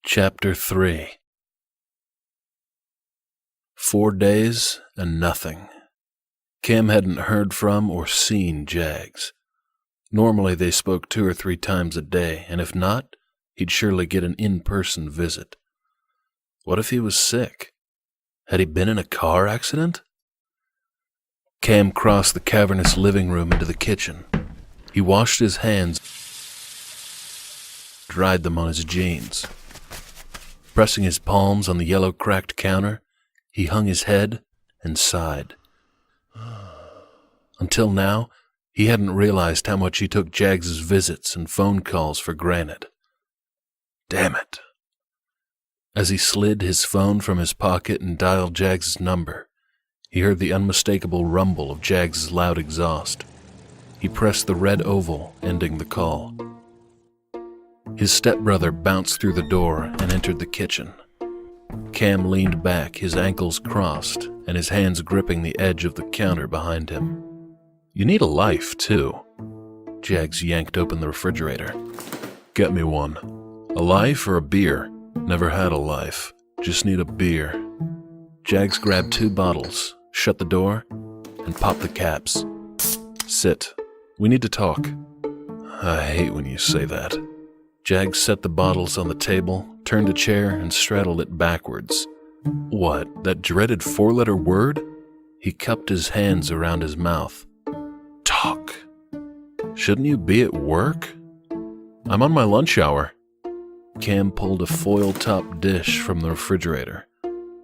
Chapter 3. 4 days and nothing. Cam hadn't heard from or seen Jags. Normally they spoke 2 or 3 times a day, and if not, he'd surely get an in-person visit. What if he was sick? Had he been in a car accident? Cam crossed the cavernous living room into the kitchen. He washed his hands, dried them on his jeans. Pressing his palms on the yellow cracked counter, he hung his head and sighed. Until now, he hadn't realized how much he took Jags's visits and phone calls for granted. Damn it. As he slid his phone from his pocket and dialed Jags's number, he heard the unmistakable rumble of Jags's loud exhaust. He pressed the red oval, ending the call. His stepbrother bounced through the door and entered the kitchen. Cam leaned back, his ankles crossed, and his hands gripping the edge of the counter behind him. "You need a life, too." Jags yanked open the refrigerator. "Get me one. A life or a beer? Never had a life. Just need a beer." Jags grabbed 2 bottles, shut the door, and popped the caps. "Sit. We need to talk." "I hate when you say that." Jags set the bottles on the table, turned a chair, and straddled it backwards. "What, that dreaded 4-letter word?" He cupped his hands around his mouth. "Talk. Shouldn't you be at work?" "I'm on my lunch hour." Cam pulled a foil-topped dish from the refrigerator.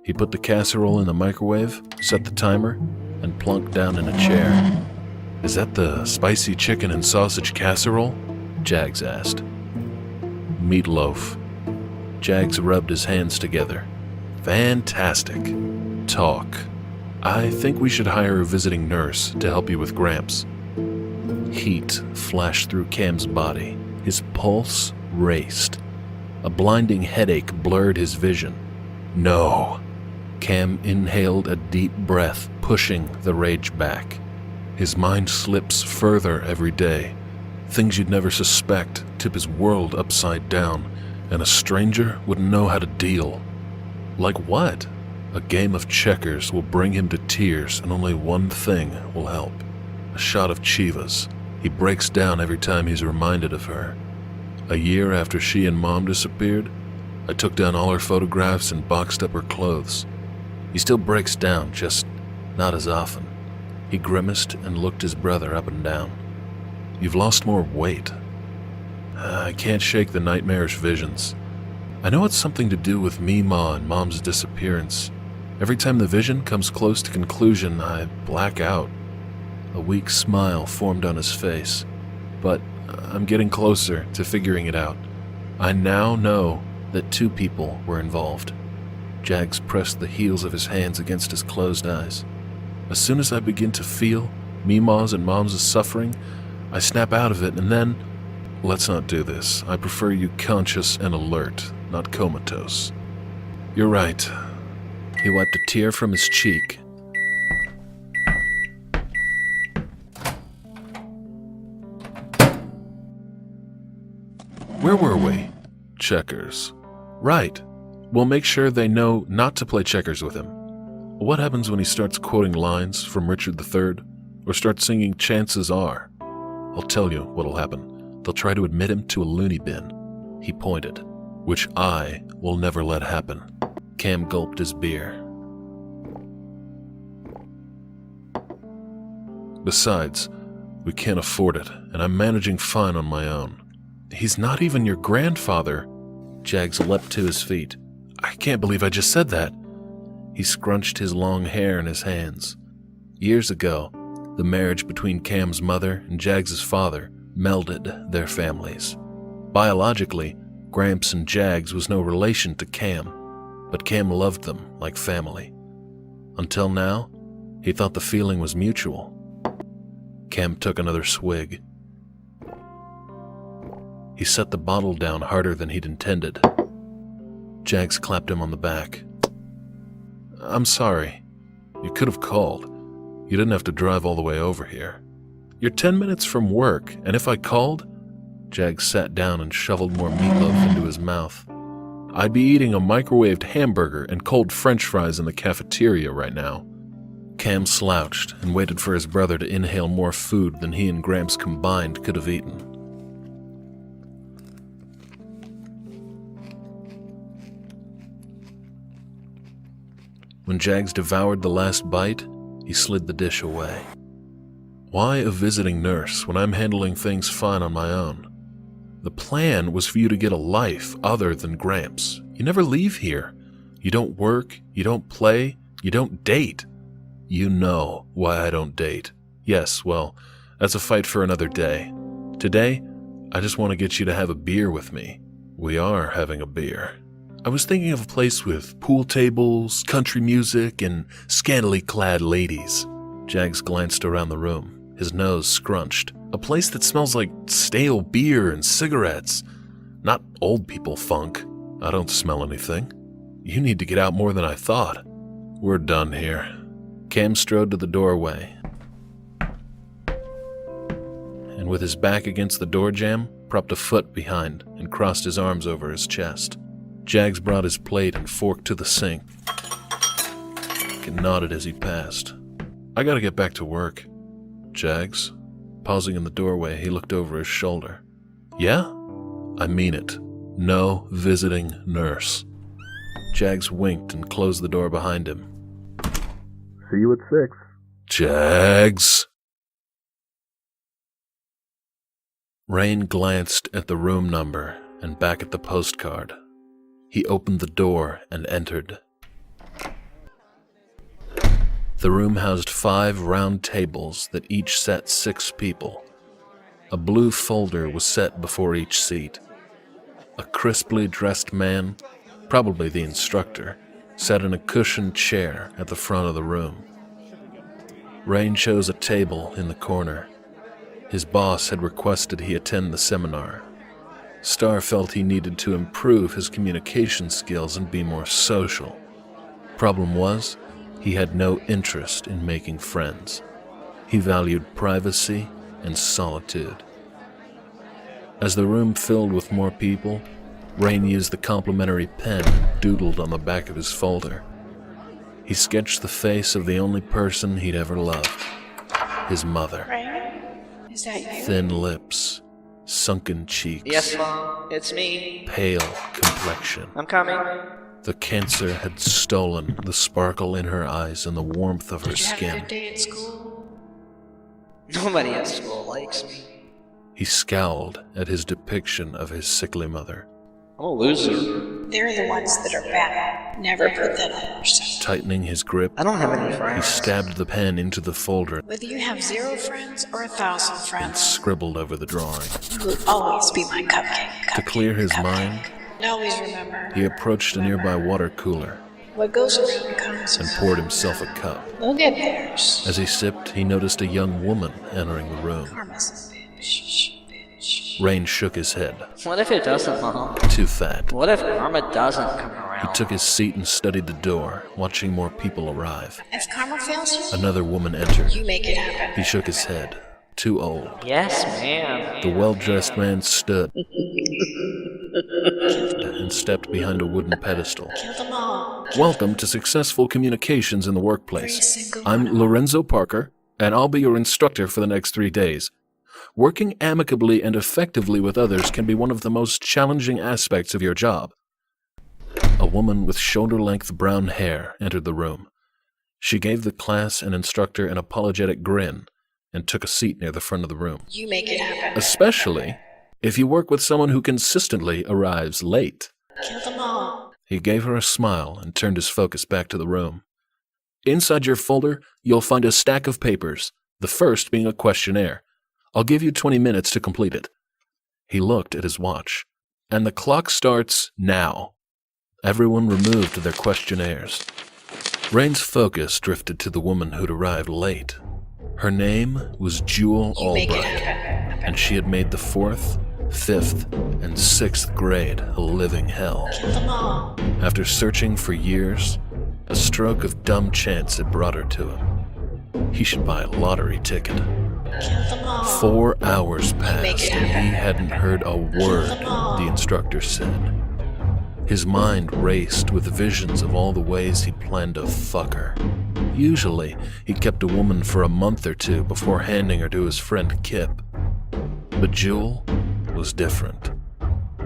He put the casserole in the microwave, set the timer, and plunked down in a chair. "Is that the spicy chicken and sausage casserole?" Jags asked. "Meatloaf." Jags rubbed his hands together. "Fantastic. Talk. I think we should hire a visiting nurse to help you with Gramps." Heat flashed through Cam's body. His pulse raced. A blinding headache blurred his vision. "No." Cam inhaled a deep breath, pushing the rage back. His mind slips further every day. Things you'd never suspect tip his world upside down, and a stranger wouldn't know how to deal. Like what? A game of checkers will bring him to tears, and only one thing will help. A shot of Chivas. He breaks down every time he's reminded of her. A year after she and Mom disappeared, I took down all her photographs and boxed up her clothes. He still breaks down, just not as often. He grimaced and looked his brother up and down. "You've lost more weight." "I can't shake the nightmarish visions. I know it's something to do with me, Ma, and Mom's disappearance. Every time the vision comes close to conclusion, I black out." A weak smile formed on his face. "But I'm getting closer to figuring it out. I now know that 2 people were involved." Jags pressed the heels of his hands against his closed eyes. "As soon as I begin to feel Meemaw's and Mom's suffering, I snap out of it, and then—" "Let's not do this. I prefer you conscious and alert, not comatose." "You're right." He wiped a tear from his cheek. "Where were we?" "Checkers." "Right. We'll make sure they know not to play checkers with him." "What happens when he starts quoting lines from Richard III, or starts singing Chances Are?" "I'll tell you what'll happen. They'll try to admit him to a loony bin." He pointed. "Which I will never let happen." Cam gulped his beer. "Besides, we can't afford it, and I'm managing fine on my own." "He's not even your grandfather." Jags leapt to his feet. "I can't believe I just said that." He scrunched his long hair in his hands. Years ago, the marriage between Cam's mother and Jags's father melded their families. Biologically, Gramps and Jags was no relation to Cam, but Cam loved them like family. Until now, he thought the feeling was mutual. Cam took another swig. He set the bottle down harder than he'd intended. Jags clapped him on the back. "I'm sorry. You could have called. You didn't have to drive all the way over here. You're 10 minutes from work, and if I called..." Jags sat down and shoveled more meatloaf into his mouth. I'd be eating a microwaved hamburger and cold french fries in the cafeteria right now. Cam slouched and waited for his brother to inhale more food than he and Gramps combined could have eaten. When Jags devoured the last bite, he slid the dish away. Why a visiting nurse when I'm handling things fine on my own? The plan was for you to get a life other than Gramps. You never leave here. You don't work, you don't play, you don't date. You know why I don't date. Yes, well, that's a fight for another day. Today, I just want to get you to have a beer with me. We are having a beer. I was thinking of a place with pool tables, country music, and scantily clad ladies. Jags glanced around the room, his nose scrunched. A place that smells like stale beer and cigarettes. Not old people funk. I don't smell anything. You need to get out more than I thought. We're done here. Cam strode to the doorway, and with his back against the door jamb, propped a foot behind and crossed his arms over his chest. Jags brought his plate and fork to the sink and nodded as he passed. I gotta get back to work. Jags? Pausing in the doorway, he looked over his shoulder. Yeah? I mean it. No visiting nurse. Jags winked and closed the door behind him. See you at 6. Jags! Rain glanced at the room number and back at the postcard. He opened the door and entered. The room housed 5 round tables that each sat 6 people. A blue folder was set before each seat. A crisply dressed man, probably the instructor, sat in a cushioned chair at the front of the room. Rain chose a table in the corner. His boss had requested he attend the seminar. Starr felt he needed to improve his communication skills and be more social. Problem was, he had no interest in making friends. He valued privacy and solitude. As the room filled with more people, Rain used the complimentary pen and doodled on the back of his folder. He sketched the face of the only person he'd ever loved, his mother. Rain? Is that you? Thin lips, sunken cheeks. Yes, Mom, it's me. Pale complexion. I'm coming. The cancer had stolen the sparkle in her eyes and the warmth of her Did you skin. have a good day at school? Nobody at school likes me. He scowled at his depiction of his sickly mother. I'm a loser. They're the ones that are bad. Never put that on yourself. Tightening his grip, I don't have any he friends. stabbed the pen into the folder Whether you have 0 friends or 1,000 and friends, scribbled over the drawing. you will always be my cupcake. To clear his mind, And always remember, he approached a nearby water cooler what goes around comes and around. poured himself a cup. They'll get theirs. As he sipped, he noticed a young woman entering the room. Karma's a bitch. Rain shook his head. What if it doesn't, Mom? Too fat. What if karma doesn't come around? He took his seat and studied the door, watching more people arrive. If karma fails you, Another woman entered. you make it happen. He shook his head. Too old. Yes, ma'am. The well-dressed man stood and stepped behind a wooden pedestal. Kill them all. Welcome to Successful Communications in the Every Workplace. single I'm one of them. Lorenzo Parker, and I'll be your instructor for the next 3 days. Working amicably and effectively with others can be one of the most challenging aspects of your job. A woman with shoulder-length brown hair entered the room. She gave the class and instructor an apologetic grin and took a seat near the front of the room. You make it happen. Especially if you work with someone who consistently arrives late. Kill them all. He gave her a smile and turned his focus back to the room. Inside your folder, you'll find a stack of papers, the first being a questionnaire. I'll give you 20 minutes to complete it. He looked at his watch. And the clock starts now. Everyone removed their questionnaires. Rain's focus drifted to the woman who'd arrived late. Her name was Jewel You make it Albright, happen. and she had made the 4th, 5th, and 6th grade a living hell. Kill them all. After searching for years, a stroke of dumb chance had brought her to him. He should buy a lottery ticket. Kill them all. 4 hours Make passed it and he happen. hadn't heard a word the instructor said. His mind raced with visions of all the ways he'd planned to fuck her. Usually, he kept a woman for a month or two before handing her to his friend Kip. But Jewel was different.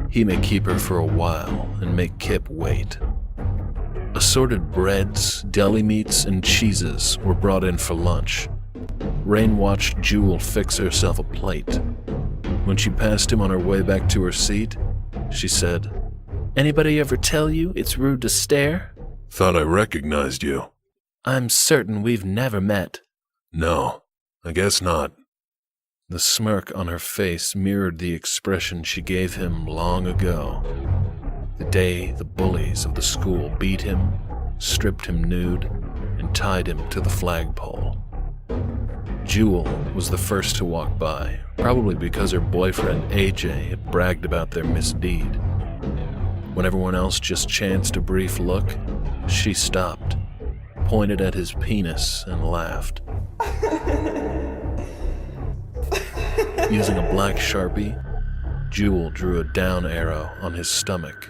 He may keep her for a while and make Kip wait. Assorted breads, deli meats, and cheeses were brought in for lunch. Rain watched Jewel fix herself a plate. When she passed him on her way back to her seat, she said, "Anybody ever tell you it's rude to stare?" "Thought I recognized you." "I'm certain we've never met." "No, I guess not." The smirk on her face mirrored the expression she gave him long ago. The day the bullies of the school beat him, stripped him nude, and tied him to the flagpole. Jewel was the first to walk by, probably because her boyfriend AJ had bragged about their misdeed. When everyone else just chanced a brief look, she stopped, pointed at his penis, and laughed. Using a black Sharpie, Jewel drew a down arrow on his stomach.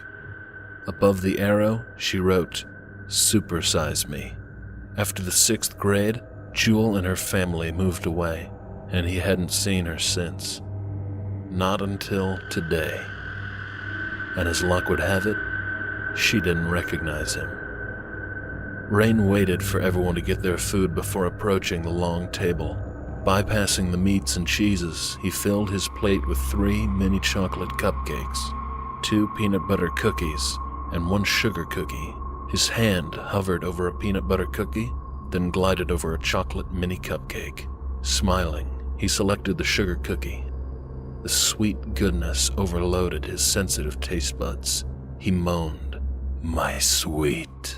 Above the arrow, she wrote, "Supersize me." After the 6th grade, Jewel and her family moved away, and he hadn't seen her since. Not until today. And as luck would have it, she didn't recognize him. Rain waited for everyone to get their food before approaching the long table. Bypassing the meats and cheeses, he filled his plate with 3 mini chocolate cupcakes, 2 peanut butter cookies, and 1 sugar cookie. His hand hovered over a peanut butter cookie, then glided over a chocolate mini cupcake. Smiling, he selected the sugar cookie. The sweet goodness overloaded his sensitive taste buds. He moaned, "My sweet."